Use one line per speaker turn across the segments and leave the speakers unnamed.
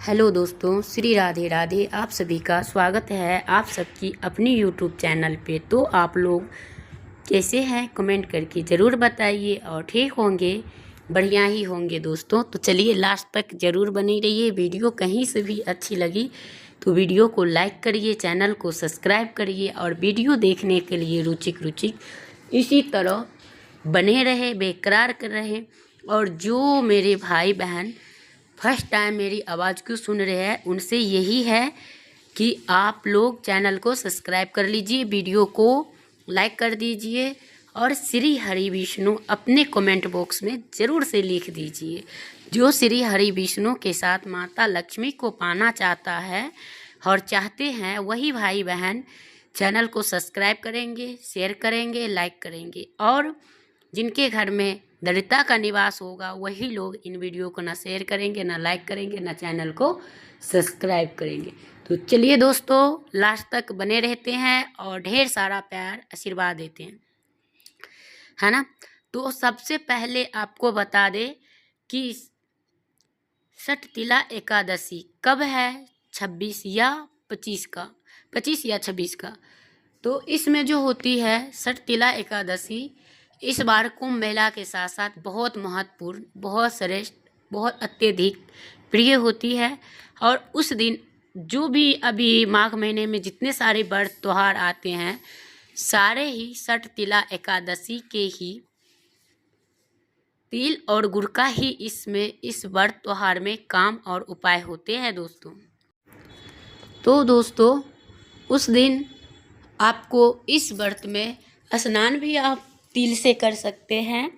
Hello दोस्तों, श्री राधे राधे। आप सभी का स्वागत है आप सबकी अपनी यूट्यूब चैनल पे। तो आप लोग कैसे हैं कमेंट करके ज़रूर बताइए और ठीक होंगे, बढ़िया ही होंगे दोस्तों। तो चलिए लास्ट तक ज़रूर बनी रहिए। वीडियो कहीं से भी अच्छी लगी तो वीडियो को लाइक करिए, चैनल को सब्सक्राइब करिए और वीडियो देखने के लिए रुचिक इसी तरह बने रहे, बेकरार कर रहे। और जो मेरे भाई बहन फर्स्ट टाइम मेरी आवाज़ क्यों सुन रहे हैं, उनसे यही है कि आप लोग चैनल को सब्सक्राइब कर लीजिए, वीडियो को लाइक कर दीजिए और श्री हरि विष्णु अपने कमेंट बॉक्स में ज़रूर से लिख दीजिए। जो श्री हरि विष्णु के साथ माता लक्ष्मी को पाना चाहता है और चाहते हैं, वही भाई बहन चैनल को सब्सक्राइब करेंगे, शेयर करेंगे, लाइक करेंगे। और जिनके घर में दरिद्रता का निवास होगा वही लोग इन वीडियो को ना शेयर करेंगे, ना लाइक करेंगे, ना चैनल को सब्सक्राइब करेंगे। तो चलिए दोस्तों लास्ट तक बने रहते हैं और ढेर सारा प्यार आशीर्वाद देते हैं, है ना। तो सबसे पहले आपको बता दे कि षटतिला एकादशी कब है, 26 या 25 का, 25 या 26 का। तो इसमें जो होती है षटतिला एकादशी, इस बार कुंभ मेला के साथ साथ बहुत महत्वपूर्ण, बहुत श्रेष्ठ, बहुत अत्यधिक प्रिय होती है। और उस दिन जो भी अभी माघ महीने में जितने सारे व्रत त्यौहार आते हैं, सारे ही षटतिला एकादशी के ही तिल और गुड़ का ही इसमें इस व्रत त्यौहार में काम और उपाय होते हैं दोस्तों। तो दोस्तों उस दिन आपको इस व्रत में स्नान भी आप तिल से कर सकते हैं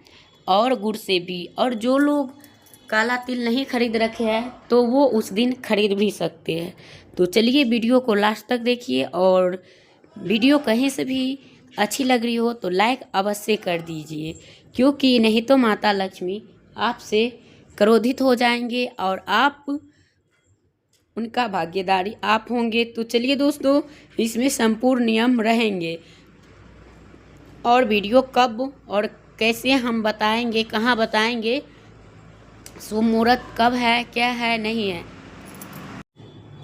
और गुड़ से भी। और जो लोग काला तिल नहीं खरीद रखे हैं तो वो उस दिन खरीद भी सकते हैं। तो चलिए वीडियो को लास्ट तक देखिए और वीडियो कहीं से भी अच्छी लग रही हो तो लाइक अवश्य कर दीजिए, क्योंकि नहीं तो माता लक्ष्मी आपसे क्रोधित हो जाएंगे और आप उनका भागीदारी आप होंगे। तो चलिए दोस्तों इसमें संपूर्ण नियम रहेंगे और वीडियो कब और कैसे हम बताएंगे, कहाँ बताएंगे, शुभ मुहूर्त कब है, क्या है, नहीं है।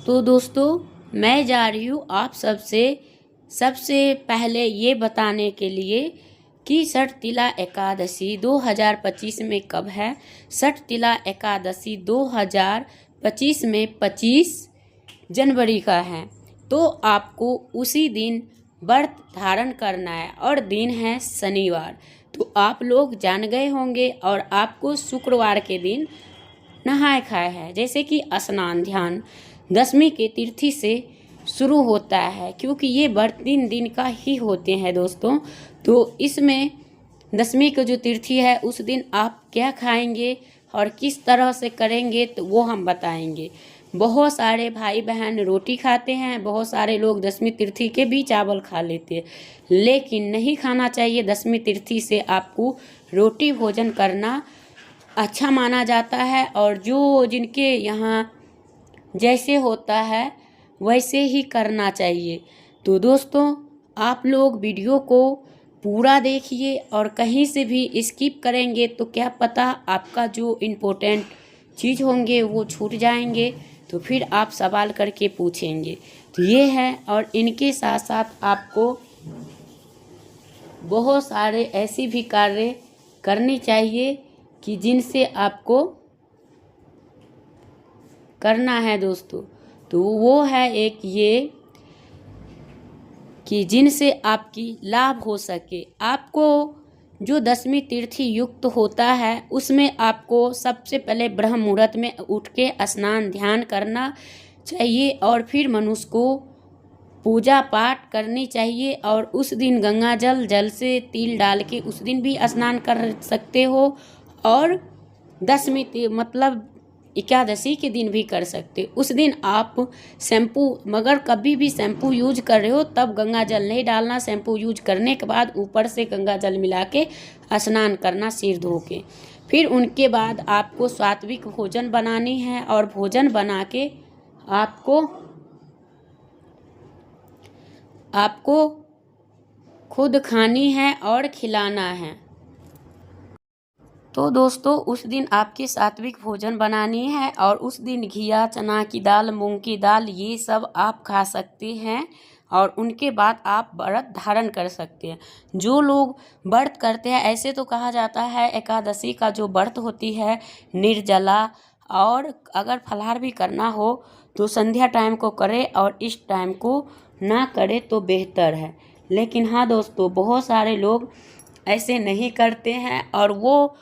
तो दोस्तों मैं जा रही हूँ आप सबसे पहले ये बताने के लिए कि षटतिला एकादशी 2025 में कब है। षटतिला एकादशी 2025 में 25 जनवरी का है। तो आपको उसी दिन व्रत धारण करना है और दिन है शनिवार। तो आप लोग जान गए होंगे और आपको शुक्रवार के दिन नहाए खाए है, जैसे कि स्नान ध्यान दशमी के तिथि से शुरू होता है, क्योंकि ये व्रत 3 दिन का ही होते हैं दोस्तों। तो इसमें दशमी का जो तिथि है उस दिन आप क्या खाएंगे और किस तरह से करेंगे तो वो हम बताएंगे। बहुत सारे भाई बहन रोटी खाते हैं, बहुत सारे लोग दशमी तिथि के भी चावल खा लेते हैं, लेकिन नहीं खाना चाहिए। दशमी तिथि से आपको रोटी भोजन करना अच्छा माना जाता है और जो जिनके यहाँ जैसे होता है वैसे ही करना चाहिए। तो दोस्तों आप लोग वीडियो को पूरा देखिए और कहीं से भी स्किप करेंगे तो क्या पता आपका जो इम्पोर्टेंट चीज़ होंगे वो छूट जाएंगे, तो फिर आप सवाल करके पूछेंगे। तो ये है। और इनके साथ साथ आपको बहुत सारे ऐसे भी कार्य करने चाहिए कि जिनसे आपको करना है दोस्तों। तो वो है एक ये कि जिनसे आपकी लाभ हो सके। आपको जो दशमी तिथि युक्त होता है उसमें आपको सबसे पहले ब्रह्म मुहूर्त में उठ के स्नान ध्यान करना चाहिए और फिर मनुष्य को पूजा पाठ करनी चाहिए। और उस दिन गंगा जल से तिल डाल के उस दिन भी स्नान कर सकते हो और दशमी मतलब एकादशी के दिन भी कर सकते। उस दिन आप शैम्पू, मगर कभी भी शैम्पू यूज कर रहे हो तब गंगा जल नहीं डालना। शैम्पू यूज करने के बाद ऊपर से गंगा जल मिला के स्नान करना सिर धो के। फिर उनके बाद आपको सात्विक भोजन बनानी है और भोजन बना के आपको खुद खानी है और खिलाना है। तो दोस्तों उस दिन आपके सात्विक भोजन बनानी है और उस दिन घिया, चना की दाल, मूंग की दाल ये सब आप खा सकते हैं और उनके बाद आप व्रत धारण कर सकते हैं। जो लोग व्रत करते हैं, ऐसे तो कहा जाता है एकादशी का जो व्रत होती है निर्जला, और अगर फलाहार भी करना हो तो संध्या टाइम को करे और इस टाइम को ना करे तो बेहतर है। लेकिन हाँ दोस्तों, बहुत सारे लोग ऐसे नहीं करते हैं और वो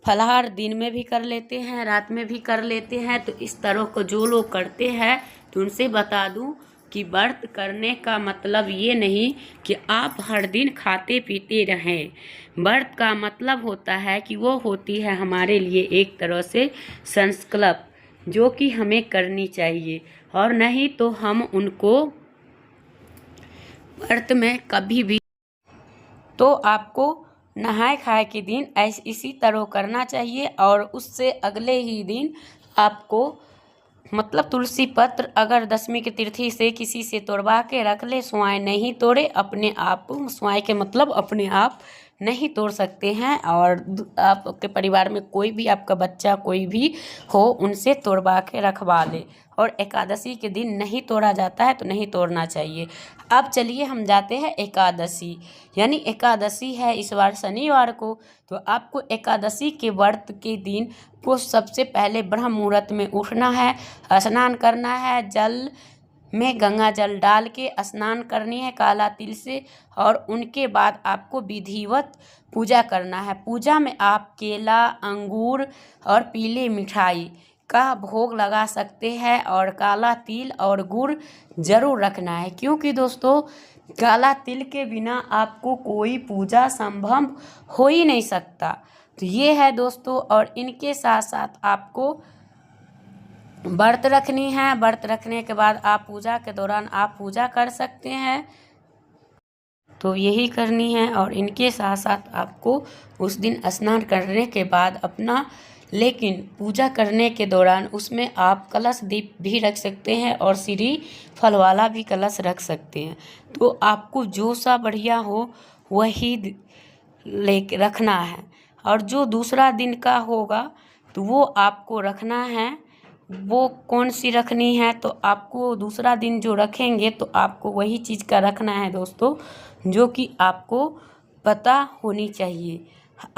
फलाहार दिन में भी कर लेते हैं, रात में भी कर लेते हैं। तो इस तरह को जो लोग करते हैं तो उनसे बता दूं कि व्रत करने का मतलब ये नहीं कि आप हर दिन खाते पीते रहें। व्रत का मतलब होता है कि वो होती है हमारे लिए एक तरह से संकल्प, जो कि हमें करनी चाहिए, और नहीं तो हम उनको व्रत में कभी भी, तो आपको नहाय खाए के दिन इसी तरह करना चाहिए। और उससे अगले ही दिन आपको मतलब तुलसी पत्र अगर दशमी की तिथि से किसी से तोड़वा के रख ले, स्वयं नहीं तोड़े, अपने आप स्वयं के मतलब अपने आप नहीं तोड़ सकते हैं, और आपके परिवार में कोई भी आपका बच्चा कोई भी हो उनसे तोड़वा के रखवा ले। और एकादशी के दिन नहीं तोड़ा जाता है तो नहीं तोड़ना चाहिए। अब चलिए हम जाते हैं एकादशी, यानी एकादशी है इस बार शनिवार को। तो आपको एकादशी के व्रत के दिन को सबसे पहले ब्रह्म मुहूर्त में उठना है, स्नान करना है, जल में गंगा जल डाल के स्नान करनी है काला तिल से, और उनके बाद आपको विधिवत पूजा करना है। पूजा में आप केला, अंगूर और पीले मिठाई का भोग लगा सकते हैं, और काला तिल और गुड़ जरूर रखना है, क्योंकि दोस्तों काला तिल के बिना आपको कोई पूजा संभव हो ही नहीं सकता। तो ये है दोस्तों, और इनके साथ साथ आपको व्रत रखनी है। व्रत रखने के बाद आप पूजा के दौरान आप पूजा कर सकते हैं, तो यही करनी है। और इनके साथ साथ आपको उस दिन स्नान करने के बाद अपना, लेकिन पूजा करने के दौरान उसमें आप कलश दीप भी रख सकते हैं और श्री फल वाला भी कलश रख सकते हैं। तो आपको जो सा बढ़िया हो वही ले रखना है, और जो दूसरा दिन का होगा तो वो आपको रखना है। वो कौन सी रखनी है, तो आपको दूसरा दिन जो रखेंगे तो आपको वही चीज़ का रखना है दोस्तों, जो कि आपको पता होनी चाहिए।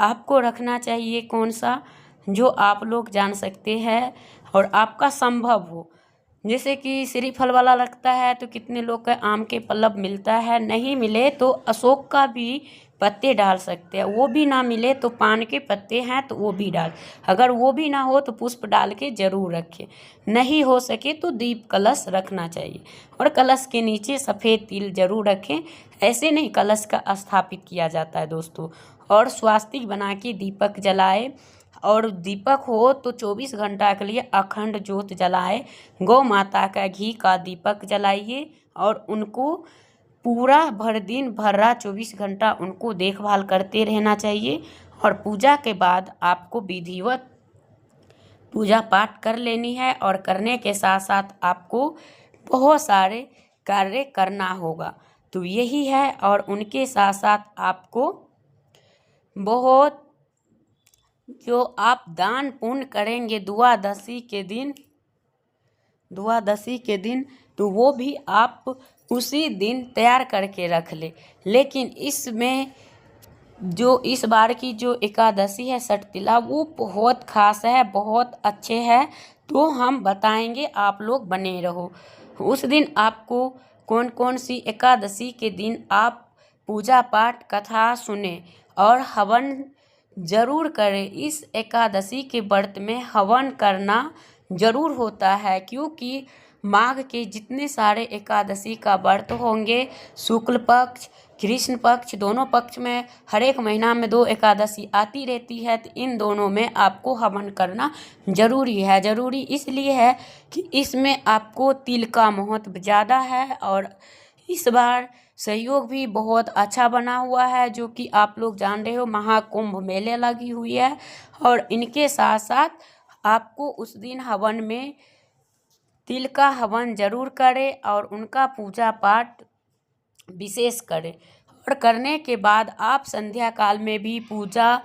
आपको रखना चाहिए कौन सा, जो आप लोग जान सकते हैं और आपका संभव हो। जैसे कि श्रीफल वाला लगता है तो कितने लोग का आम के पल्लव मिलता है, नहीं मिले तो अशोक का भी पत्ते डाल सकते हैं, वो भी ना मिले तो पान के पत्ते हैं तो वो भी डाल, अगर वो भी ना हो तो पुष्प डाल के ज़रूर रखें। नहीं हो सके तो दीप कलश रखना चाहिए, और कलश के नीचे सफ़ेद तिल जरूर रखें। ऐसे नहीं कलश का स्थापित किया जाता है दोस्तों। और स्वास्तिक बना के दीपक जलाए, और दीपक हो तो 24 घंटा के लिए अखंड ज्योत जलाए। गौ माता का घी का दीपक जलाइए, और उनको पूरा भर दिन भर रात 24 घंटा उनको देखभाल करते रहना चाहिए। और पूजा के बाद आपको विधिवत पूजा पाठ कर लेनी है, और करने के साथ साथ आपको बहुत सारे कार्य करना होगा। तो यही है, और उनके साथ साथ आपको बहुत जो आप दान पुण्य करेंगे द्वादशी के दिन तो वो भी आप उसी दिन तैयार करके रख ले। लेकिन इसमें जो इस बार की जो एकादशी है सटतिला, वो बहुत खास है, बहुत अच्छे है, तो हम बताएंगे, आप लोग बने रहो। उस दिन आपको कौन कौन सी एकादशी के दिन आप पूजा पाठ कथा सुने और हवन जरूर करें। इस एकादशी के व्रत में हवन करना जरूर होता है, क्योंकि माघ के जितने सारे एकादशी का व्रत होंगे, शुक्ल पक्ष कृष्ण पक्ष दोनों पक्ष में हर एक महीना में 2 एकादशी आती रहती है, तो इन दोनों में आपको हवन करना जरूरी है। जरूरी इसलिए है कि इसमें आपको तिल का महत्व ज़्यादा है, और इस बार सहयोग भी बहुत अच्छा बना हुआ है, जो कि आप लोग जान रहे हो महाकुंभ मेले लगी हुई है। और इनके साथ साथ आपको उस दिन हवन में तिल का हवन जरूर करें, और उनका पूजा पाठ विशेष करें। और करने के बाद आप संध्या काल में भी पूजा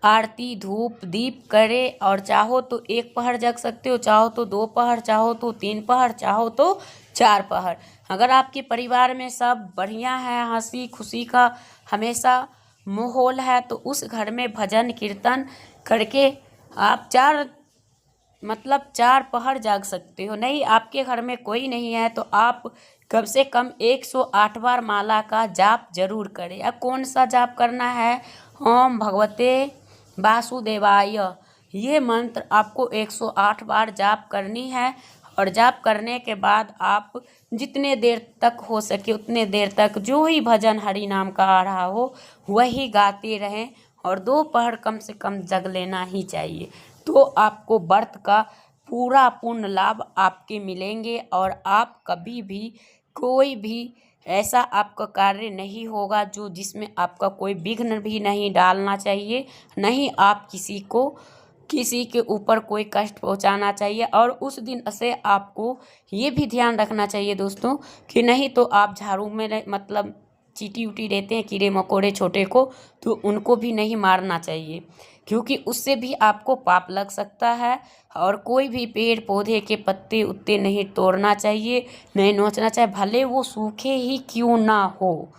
आरती धूप दीप करे, और चाहो तो 1 पहर जग सकते हो, चाहो तो 2 पहर, चाहो तो 3 पहर, चाहो तो 4 पहर। अगर आपके परिवार में सब बढ़िया है, हंसी खुशी का हमेशा माहौल है, तो उस घर में भजन कीर्तन करके आप 4 पहर जाग सकते हो। नहीं, आपके घर में कोई नहीं है तो आप कम से कम 108 बार माला का जाप जरूर करें। अब कौन सा जाप करना है? ओम भगवते वासुदेवाय, ये मंत्र आपको 108 बार जाप करनी है। और जाप करने के बाद आप जितने देर तक हो सके उतने देर तक जो ही भजन हरि नाम का आ रहा हो वही गाते रहें, और 2 पहर कम से कम जग लेना ही चाहिए। तो आपको व्रत का पूरा पूर्ण लाभ आपके मिलेंगे, और आप कभी भी कोई भी ऐसा आपका कार्य नहीं होगा जो जिसमें आपका कोई विघ्न भी नहीं डालना चाहिए, नहीं आप किसी के ऊपर कोई कष्ट पहुंचाना चाहिए। और उस दिन से आपको ये भी ध्यान रखना चाहिए दोस्तों कि नहीं तो आप झाड़ू में मतलब चींटी उटी रहते हैं कीड़े मकोड़े छोटे को, तो उनको भी नहीं मारना चाहिए, क्योंकि उससे भी आपको पाप लग सकता है। और कोई भी पेड़ पौधे के पत्ते उत्ते नहीं तोड़ना चाहिए, नहीं नोचना चाहिए, भले वो सूखे ही क्यों ना हो।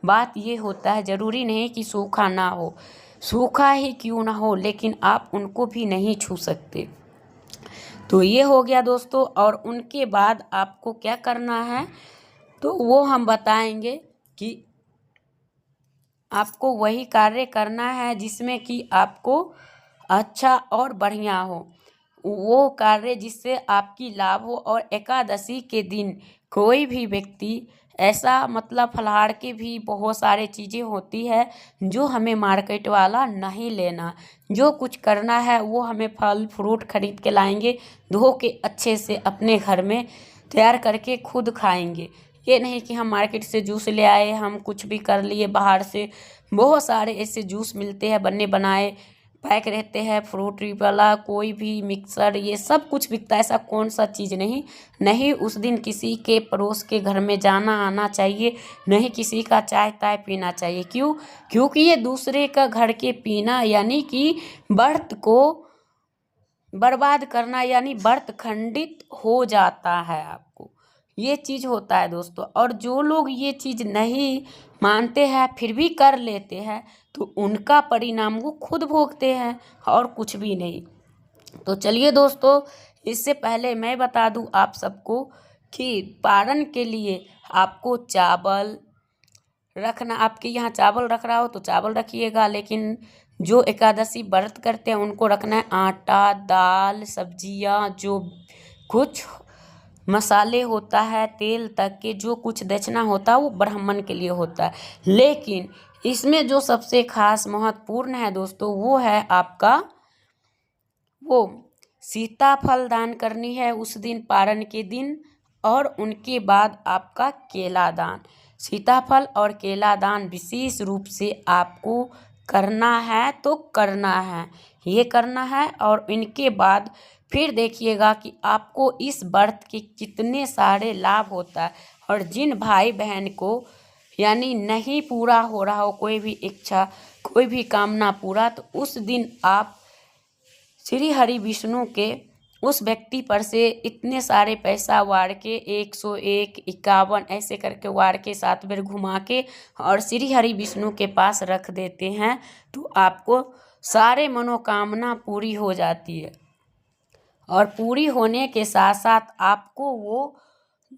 बात ये होता है, ज़रूरी नहीं कि सूखा ना हो, सूखा ही क्यों ना हो, लेकिन आप उनको भी नहीं छू सकते। तो ये हो गया दोस्तों। और उनके बाद आपको क्या करना है तो वो हम बताएंगे कि आपको वही कार्य करना है जिसमें कि आपको अच्छा और बढ़िया हो, वो कार्य जिससे आपकी लाभ हो। और एकादशी के दिन कोई भी व्यक्ति ऐसा मतलब फलाहार की भी बहुत सारे चीज़ें होती है जो हमें मार्केट वाला नहीं लेना। जो कुछ करना है वो हमें फल फ्रूट खरीद के लाएंगे, धो के अच्छे से अपने घर में तैयार करके खुद खाएंगे। ये नहीं कि हम मार्केट से जूस ले आए, हम कुछ भी कर लिए बाहर से। बहुत सारे ऐसे जूस मिलते हैं बने बनाए, पैक रहते हैं, फ्रूटी वाला कोई भी मिक्सर, ये सब कुछ बिकता है। ऐसा कौन सा चीज़ नहीं उस दिन किसी के पड़ोस के घर में जाना आना चाहिए, नहीं किसी का चाय ताय पीना चाहिए। क्यों? क्योंकि ये दूसरे का घर के पीना यानी कि व्रत को बर्बाद करना, यानी व्रत खंडित हो जाता है। आपको ये चीज़ होता है दोस्तों। और जो लोग ये चीज़ नहीं मानते हैं फिर भी कर लेते हैं, तो उनका परिणाम वो खुद भोगते हैं और कुछ भी नहीं। तो चलिए दोस्तों, इससे पहले मैं बता दूं आप सबको कि पारण के लिए आपको चावल रखना, आपके यहाँ चावल रख रहा हो तो चावल रखिएगा, लेकिन जो एकादशी व्रत करते हैं उनको रखना है आटा, दाल, सब्जियाँ, जो कुछ मसाले होता है, तेल तक के जो कुछ दक्षिणा होता है वो ब्राह्मण के लिए होता है। लेकिन इसमें जो सबसे खास महत्वपूर्ण है दोस्तों वो है आपका वो सीताफल दान करनी है उस दिन पारण के दिन, और उनके बाद आपका केला दान। सीताफल और केला दान विशेष रूप से आपको करना है तो करना है, ये करना है। और इनके बाद फिर देखिएगा कि आपको इस व्रत के कितने सारे लाभ होता है। और जिन भाई बहन को यानी नहीं पूरा हो रहा हो कोई भी इच्छा, कोई भी कामना पूरा, तो उस दिन आप श्री हरि विष्णु के उस व्यक्ति पर से इतने सारे पैसा वार के 101, 51 ऐसे करके वार के 7 बार घुमा के और श्री हरि विष्णु के पास रख देते हैं, तो आपको सारे मनोकामना पूरी हो जाती है। और पूरी होने के साथ साथ आपको वो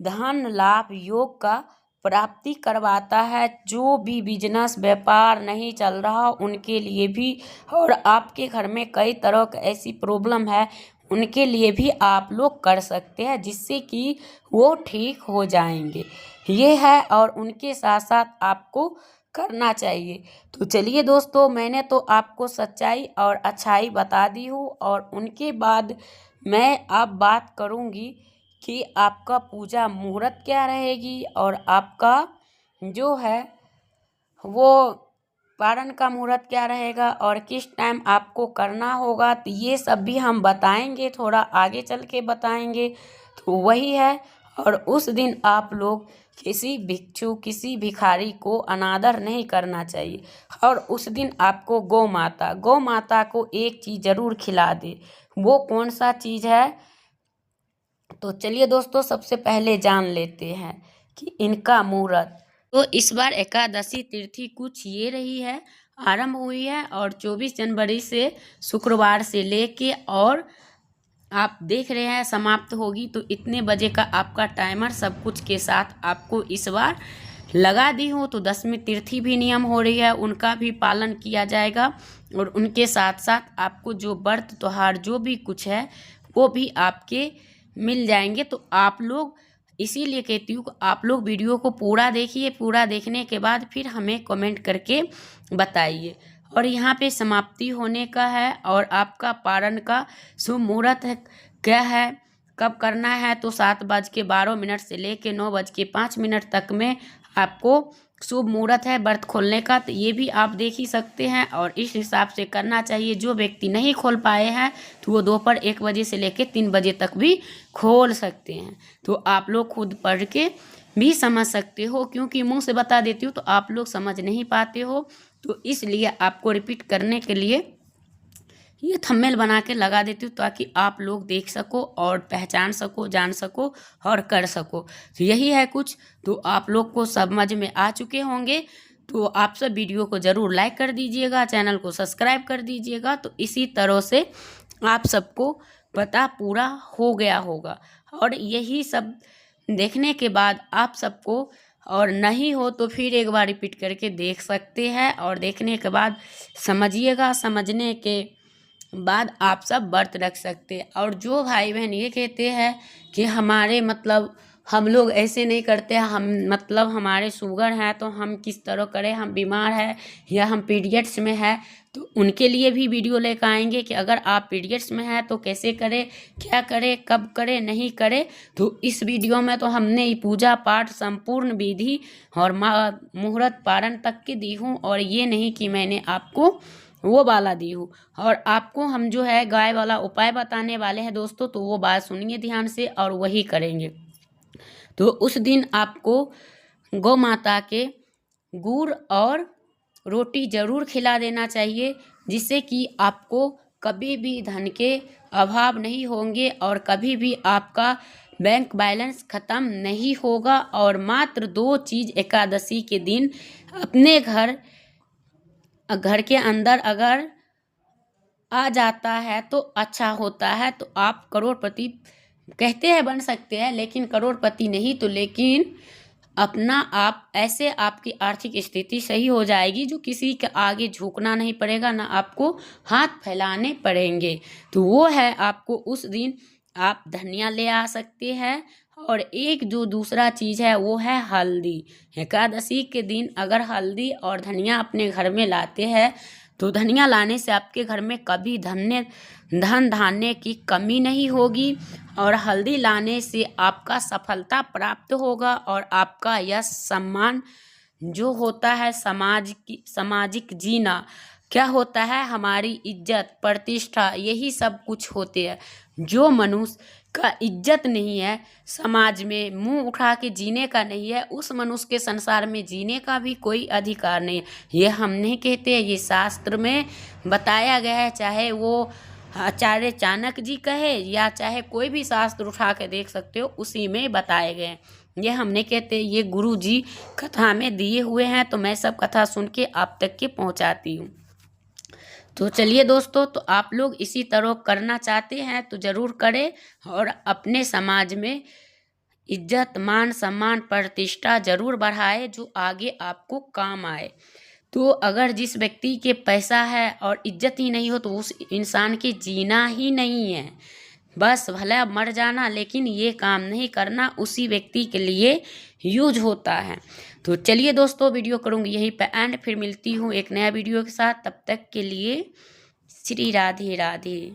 धन लाभ योग का प्राप्ति करवाता है। जो भी बिजनेस व्यापार नहीं चल रहा उनके लिए भी, और आपके घर में कई तरह की ऐसी प्रॉब्लम है उनके लिए भी आप लोग कर सकते हैं, जिससे कि वो ठीक हो जाएंगे। ये है, और उनके साथ साथ आपको करना चाहिए। तो चलिए दोस्तों, मैंने तो आपको सच्चाई और अच्छाई बता दी हूँ, और उनके बाद मैं अब बात करूँगी कि आपका पूजा मुहूर्त क्या रहेगी और आपका जो है वो पारण का मुहूर्त क्या रहेगा और किस टाइम आपको करना होगा। तो ये सब भी हम बताएंगे, थोड़ा आगे चल के बताएंगे। तो वही है, और उस दिन आप लोग किसी भिक्षु किसी भिखारी को अनादर नहीं करना चाहिए। और उस दिन आपको गौ माता को एक चीज़ ज़रूर खिला दे। वो कौन सा चीज़ है? तो चलिए दोस्तों, सबसे पहले जान लेते हैं कि इनका मुहूर्त। तो इस बार एकादशी तिथि कुछ ये रही है, आरंभ हुई है और 24 जनवरी से शुक्रवार से लेके और आप देख रहे हैं समाप्त होगी। तो इतने बजे का आपका टाइमर सब कुछ के साथ आपको इस बार लगा दी हूँ। तो 10वीं तिथि भी नियम हो रही है, उनका भी पालन किया जाएगा और उनके साथ साथ आपको जो व्रत त्योहार जो भी कुछ है वो भी आपके मिल जाएंगे। तो आप लोग, इसीलिए कहती हूँ आप लोग वीडियो को पूरा देखिए। पूरा देखने के बाद फिर हमें कमेंट करके बताइए। और यहाँ पे समाप्ति होने का है और आपका पारण का शुभ मुहूर्त है क्या है, कब करना है? तो 7:12 से लेके 9:05 तक में आपको शुभ मुहूर्त है व्रत खोलने का। तो ये भी आप देख ही सकते हैं और इस हिसाब से करना चाहिए। जो व्यक्ति नहीं खोल पाए हैं तो वो दोपहर 1 बजे से लेकर 3 बजे तक भी खोल सकते हैं। तो आप लोग खुद पढ़ के भी समझ सकते हो, क्योंकि मुंह से बता देती हूँ तो आप लोग समझ नहीं पाते हो। तो इसलिए आपको रिपीट करने के लिए ये थंबनेल बना के लगा देती हूँ ताकि आप लोग देख सको और पहचान सको, जान सको और कर सको। तो यही है कुछ। तो आप लोग को समझ में आ चुके होंगे। तो आप सब वीडियो को ज़रूर लाइक कर दीजिएगा, चैनल को सब्सक्राइब कर दीजिएगा। तो इसी तरह से आप सबको पता पूरा हो गया होगा। और यही सब देखने के बाद आप सबको, और नहीं हो तो फिर एक बार रिपीट करके देख सकते हैं और देखने के बाद समझिएगा। समझने के बाद आप सब व्रत रख सकते हैं। और जो भाई बहन ये कहते हैं कि हमारे मतलब हम लोग ऐसे नहीं करते, हम मतलब हमारे शुगर है तो हम किस तरह करें, हम बीमार है या हम पीरियड्स में है, तो उनके लिए भी वीडियो लेकर आएंगे कि अगर आप पीरियड्स में हैं तो कैसे करें, क्या करें, कब करें, नहीं करें। तो इस वीडियो में तो हमने ये पूजा पाठ संपूर्ण विधि और मुहूर्त पारण तक की दी हूँ। और ये नहीं कि मैंने आपको वो वाला दी हूँ। और आपको हम जो है गाय वाला उपाय बताने वाले हैं दोस्तों। तो वो बात सुनिए ध्यान से और वही करेंगे। तो उस दिन आपको गौ माता के गुड़ और रोटी ज़रूर खिला देना चाहिए, जिससे कि आपको कभी भी धन के अभाव नहीं होंगे और कभी भी आपका बैंक बैलेंस ख़त्म नहीं होगा। और मात्र 2 चीज़ एकादशी के दिन अपने घर के अंदर अगर आ जाता है तो अच्छा होता है। तो आप करोड़पति कहते हैं बन सकते हैं, लेकिन करोड़पति नहीं तो लेकिन अपना आप ऐसे आपकी आर्थिक स्थिति सही हो जाएगी जो किसी के आगे झुकना नहीं पड़ेगा, ना आपको हाथ फैलाने पड़ेंगे। तो वो है, आपको उस दिन आप धनिया ले आ सकते हैं। और एक जो दूसरा चीज़ है वो है हल्दी। एकादशी के दिन अगर हल्दी और धनिया अपने घर में लाते हैं तो धनिया लाने से आपके घर में कभी धन धान्य की कमी नहीं होगी। और हल्दी लाने से आपका सफलता प्राप्त होगा और आपका यश सम्मान जो होता है सामाजिक जीना क्या होता है, हमारी इज्जत प्रतिष्ठा, यही सब कुछ होते हैं। जो मनुष्य का इज्जत नहीं है, समाज में मुंह उठा के जीने का नहीं है, उस मनुष्य के संसार में जीने का भी कोई अधिकार नहीं है। ये हम नहीं कहते, ये शास्त्र में बताया गया है। चाहे वो आचार्य चाणक्य जी कहे या चाहे कोई भी शास्त्र उठा के देख सकते हो, उसी में बताए गए हैं। ये हम नहीं कहते, ये गुरु जी कथा में दिए हुए हैं। तो मैं सब कथा सुन के आप तक के पहुँचाती हूँ। तो चलिए दोस्तों, तो आप लोग इसी तरह करना चाहते हैं तो ज़रूर करें और अपने समाज में इज्जत मान सम्मान प्रतिष्ठा ज़रूर बढ़ाए जो आगे आपको काम आए। तो अगर जिस व्यक्ति के पैसा है और इज्जत ही नहीं हो तो उस इंसान के जीना ही नहीं है, बस भला मर जाना, लेकिन ये काम नहीं करना उसी व्यक्ति के लिए यूज होता है। तो चलिए दोस्तों, वीडियो करूँगी यहीं पे एंड, फिर मिलती हूँ एक नया वीडियो के साथ। तब तक के लिए श्री राधे राधे।